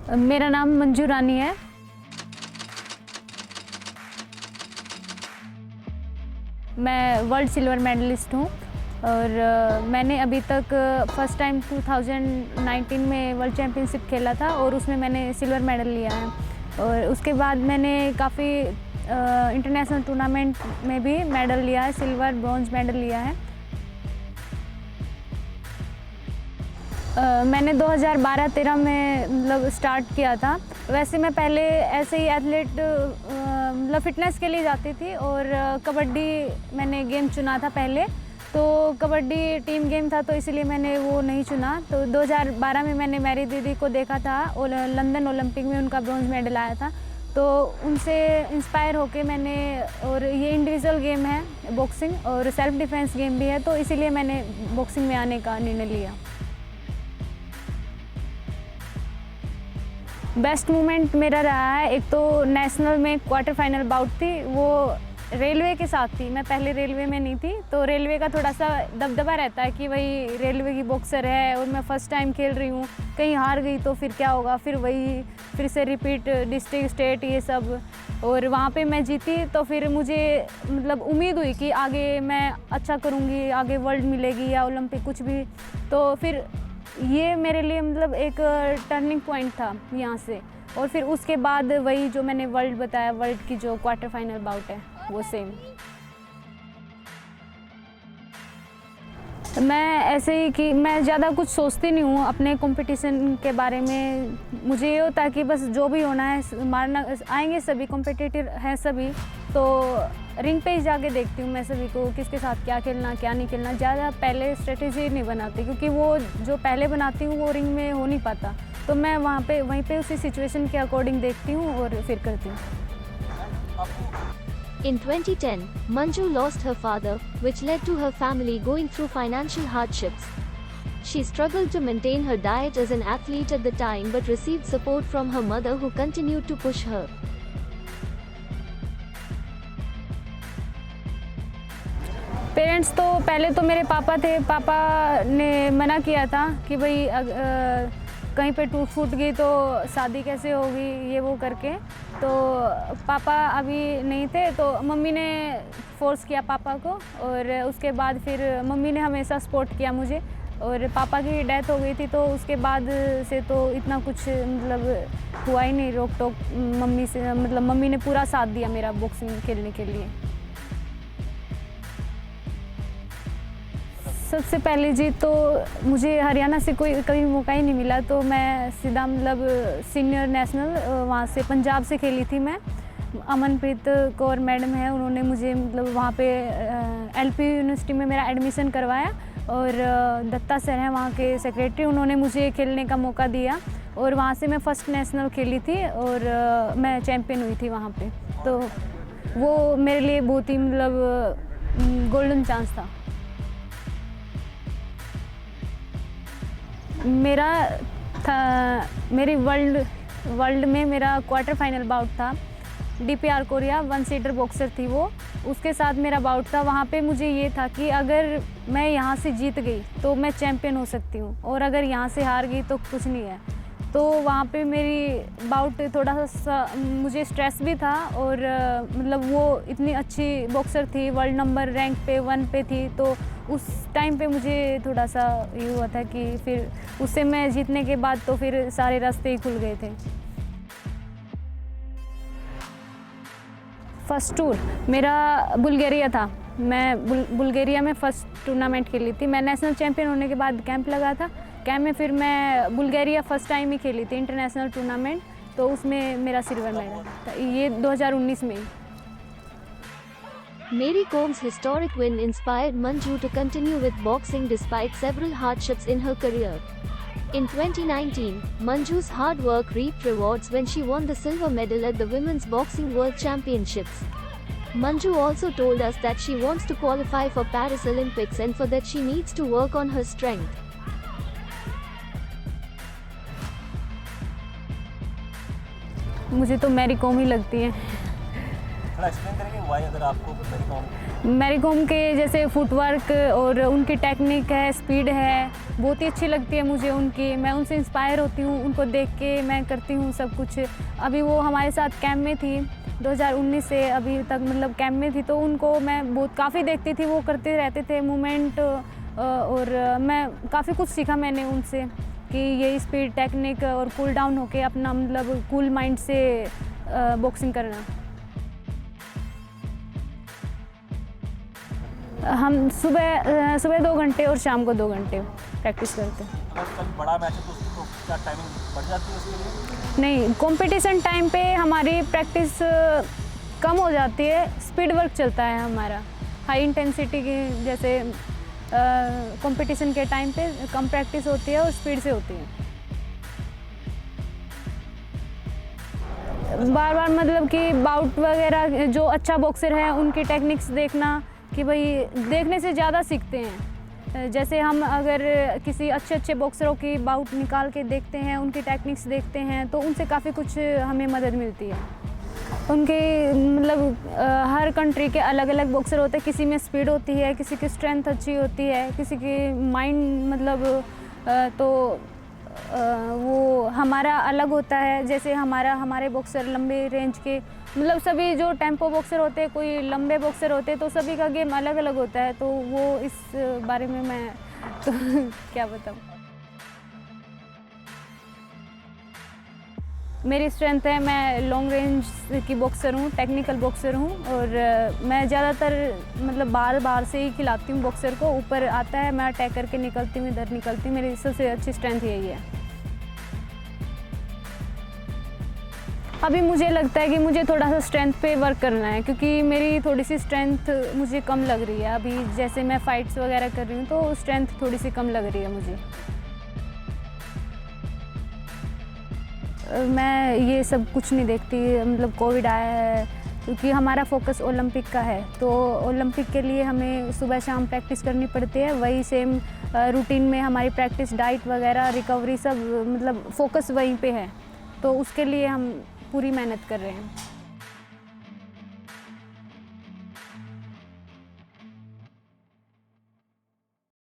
मेरा नाम मंजू रानी है। मैं वर्ल्ड सिल्वर मेडलिस्ट हूँ और मैंने अभी तक फर्स्ट टाइम 2019 में वर्ल्ड चैम्पियनशिप खेला था और उसमें मैंने सिल्वर मेडल लिया है। और उसके बाद मैंने काफ़ी इंटरनेशनल टूर्नामेंट में भी मेडल लिया है, सिल्वर ब्रॉन्ज मेडल लिया है। मैंने 2012-13 में मतलब स्टार्ट किया था। वैसे मैं पहले ऐसे ही एथलीट मतलब फिटनेस के लिए जाती थी और कबड्डी मैंने गेम चुना था पहले, तो कबड्डी टीम गेम था तो इसलिए मैंने वो नहीं चुना। तो 2012 में मैंने मेरी दीदी को देखा था और लंदन ओलंपिक में उनका ब्रॉन्ज मेडल आया था, तो उनसे इंस्पायर होके मैंने, और ये इंडिविजुअल गेम है बॉक्सिंग और सेल्फ डिफेंस गेम भी है, तो इसीलिए मैंने बॉक्सिंग में आने का निर्णय लिया। बेस्ट मोमेंट मेरा रहा है, एक तो नेशनल में क्वार्टर फाइनल बाउट थी, वो रेलवे के साथ थी। मैं पहले रेलवे में नहीं थी, तो रेलवे का थोड़ा सा दबदबा रहता है कि वही रेलवे की बॉक्सर है और मैं फ़र्स्ट टाइम खेल रही हूँ, कहीं हार गई तो फिर क्या होगा, फिर से रिपीट डिस्ट्रिक्ट स्टेट ये सब। और वहाँ पे मैं जीती तो फिर मुझे मतलब उम्मीद हुई कि आगे मैं अच्छा करूँगी, आगे वर्ल्ड मिलेगी या ओलंपिक कुछ भी। तो फिर ये मेरे लिए मतलब एक टर्निंग पॉइंट था यहाँ से। और फिर उसके बाद वही जो मैंने वर्ल्ड बताया, वर्ल्ड की जो क्वार्टर फाइनल बाउट है वो सेम। मैं ऐसे ही कि मैं ज़्यादा कुछ सोचती नहीं हूँ अपने कंपटीशन के बारे में। मुझे ये होता है कि बस जो भी होना है मारना, आएंगे सभी कॉम्पिटिटिव हैं सभी, तो रिंग पे ही जाके देखती हूँ मैं सभी को, किसके साथ क्या खेलना क्या नहीं खेलना। ज़्यादा पहले स्ट्रेटेजी नहीं बनाती क्योंकि वो जो पहले बनाती हूँ वो रिंग में हो नहीं पाता, तो मैं वहीं पे उसी सिचुएशन के अकॉर्डिंग देखती हूँ और फिर करती हूँ। In 2010, Manju lost her father, which led to her family going through financial hardships. She struggled to maintain her diet as an athlete at the time but received support from her mother who continued to push her. Parents तो पहले तो मेरे पापा थे, पापा ने मना किया था कि भाई कहीं पे टूट फूट गई तो शादी कैसे होगी ये वो करके। तो पापा अभी नहीं थे तो मम्मी ने फोर्स किया पापा को, और उसके बाद फिर मम्मी ने हमेशा सपोर्ट किया मुझे। और पापा की डेथ हो गई थी तो उसके बाद से तो इतना कुछ मतलब हुआ ही नहीं रोक टोक मम्मी से, मतलब मम्मी ने पूरा साथ दिया मेरा बॉक्सिंग खेलने के लिए। सबसे पहली जीत तो मुझे हरियाणा से कोई कभी मौका ही नहीं मिला, तो मैं सीधा मतलब सीनियर नेशनल वहाँ से पंजाब से खेली थी मैं। अमनप्रीत कौर मैडम है, उन्होंने मुझे मतलब वहाँ पे एलपी यूनिवर्सिटी में मेरा एडमिशन करवाया, और दत्ता सर हैं वहाँ के सेक्रेटरी, उन्होंने मुझे खेलने का मौका दिया और वहाँ से मैं फ़र्स्ट नेशनल खेली थी और मैं चैम्पियन हुई थी वहाँ पे। तो वो मेरे लिए बहुत ही मतलब गोल्डन चांस था। मेरी वर्ल्ड में मेरा क्वार्टर फाइनल बाउट था। डीपीआर कोरिया 1 सीटर बॉक्सर थी वो, उसके साथ मेरा बाउट था। वहाँ पे मुझे ये था कि अगर मैं यहाँ से जीत गई तो मैं चैम्पियन हो सकती हूँ, और अगर यहाँ से हार गई तो कुछ नहीं है। तो वहाँ पे मेरी बाउट थोड़ा सा मुझे स्ट्रेस भी था, और मतलब वो इतनी अच्छी बॉक्सर थी, वर्ल्ड नंबर रैंक पे 1 पे थी, तो उस टाइम पे मुझे थोड़ा सा ये हुआ था कि फिर उससे मैं जीतने के बाद तो फिर सारे रास्ते ही खुल गए थे। फर्स्ट टूर मेरा बुल्गारिया था। मैं बुल्गारिया में फ़र्स्ट टूर्नामेंट खेली थी। मैं नेशनल चैम्पियन होने के बाद कैंप लगा था, कैंप में फिर मैं बुल्गारिया फ़र्स्ट टाइम ही खेली थी इंटरनेशनल टूर्नामेंट, तो उसमें मेरा सिल्वर मेडल था, ये 2019 में ही। Mary Com's historic win inspired Manju to continue with boxing despite several hardships in her career. In 2019, Manju's hard work reaped rewards when she won the silver medal at the Women's Boxing World Championships. Manju also told us that she wants to qualify for Paris Olympics and for that she needs to work on her strength. मुझे तो Mary com ही लगती है। थोड़ा explain करेंगे why अगर आपको Mary com? Mary com के जैसे फुटवर्क और उनकी टेक्निक है, स्पीड है, बहुत ही अच्छी लगती है मुझे उनकी। मैं उनसे इंस्पायर होती हूँ, उनको देख के मैं करती हूँ सब कुछ। अभी वो हमारे साथ कैंप में थी 2019 से अभी तक, मतलब कैंप में थी, तो उनको मैं बहुत काफ़ी देखती थी, वो करते रहते थे मूवमेंट, और मैं काफ़ी कुछ सीखा मैंने उनसे कि ये स्पीड, टेक्निक और कूल डाउन होके अपना मतलब कूल माइंड से बॉक्सिंग करना। हम सुबह 2 घंटे और शाम को 2 घंटे प्रैक्टिस करते हैं। अगर कल बड़ा मैच है तो उसकी तो क्या टाइमिंग बढ़ जाती है उसके लिए? नहीं, कंपटीशन टाइम पे हमारी प्रैक्टिस कम हो जाती है, स्पीड वर्क चलता है हमारा। हाई इंटेंसिटी की जैसे कंपटीशन के टाइम पे कम प्रैक्टिस होती है और स्पीड से होती है। बार बार मतलब कि बाउट वगैरह, जो अच्छा बॉक्सर है उनकी टेक्निक्स देखना, कि भाई देखने से ज़्यादा सीखते हैं। जैसे हम अगर किसी अच्छे बॉक्सरों की बाउट निकाल के देखते हैं, उनकी टेक्निक्स देखते हैं, तो उनसे काफ़ी कुछ हमें मदद मिलती है। उनके मतलब हर कंट्री के अलग अलग बॉक्सर होते हैं, किसी में स्पीड होती है, किसी की स्ट्रेंथ अच्छी होती है, किसी की माइंड मतलब तो वो हमारा अलग होता है। जैसे हमारे बॉक्सर लंबे रेंज के, मतलब सभी जो टेम्पो बॉक्सर होते हैं, कोई लंबे बॉक्सर होते हैं, तो सभी का गेम अलग अलग होता है। तो वो इस बारे में मैं तो क्या बताऊँ। मेरी स्ट्रेंथ है, मैं लॉन्ग रेंज की बॉक्सर हूँ, टेक्निकल बॉक्सर हूँ, और मैं ज़्यादातर मतलब बार से ही खिलाती हूँ बॉक्सर को। ऊपर आता है, मैं अटैक करके निकलती हूँ, इधर निकलती हूँ। मेरी सबसे अच्छी स्ट्रेंथ यही है। अभी मुझे लगता है कि मुझे थोड़ा सा स्ट्रेंथ पे वर्क करना है, क्योंकि मेरी थोड़ी सी स्ट्रेंथ मुझे कम लग रही है। अभी जैसे मैं फाइट्स वगैरह कर रही हूँ तो स्ट्रेंथ थोड़ी सी कम लग रही है मुझे। मैं ये सब कुछ नहीं देखती, मतलब कोविड आया है, क्योंकि हमारा फोकस ओलंपिक का है। तो ओलंपिक के लिए हमें सुबह शाम प्रैक्टिस करनी पड़ती है। वही सेम रूटीन में हमारी प्रैक्टिस, डाइट वगैरह, रिकवरी सब मतलब फोकस वहीं पे है। तो उसके लिए हम पूरी मेहनत कर रहे हैं।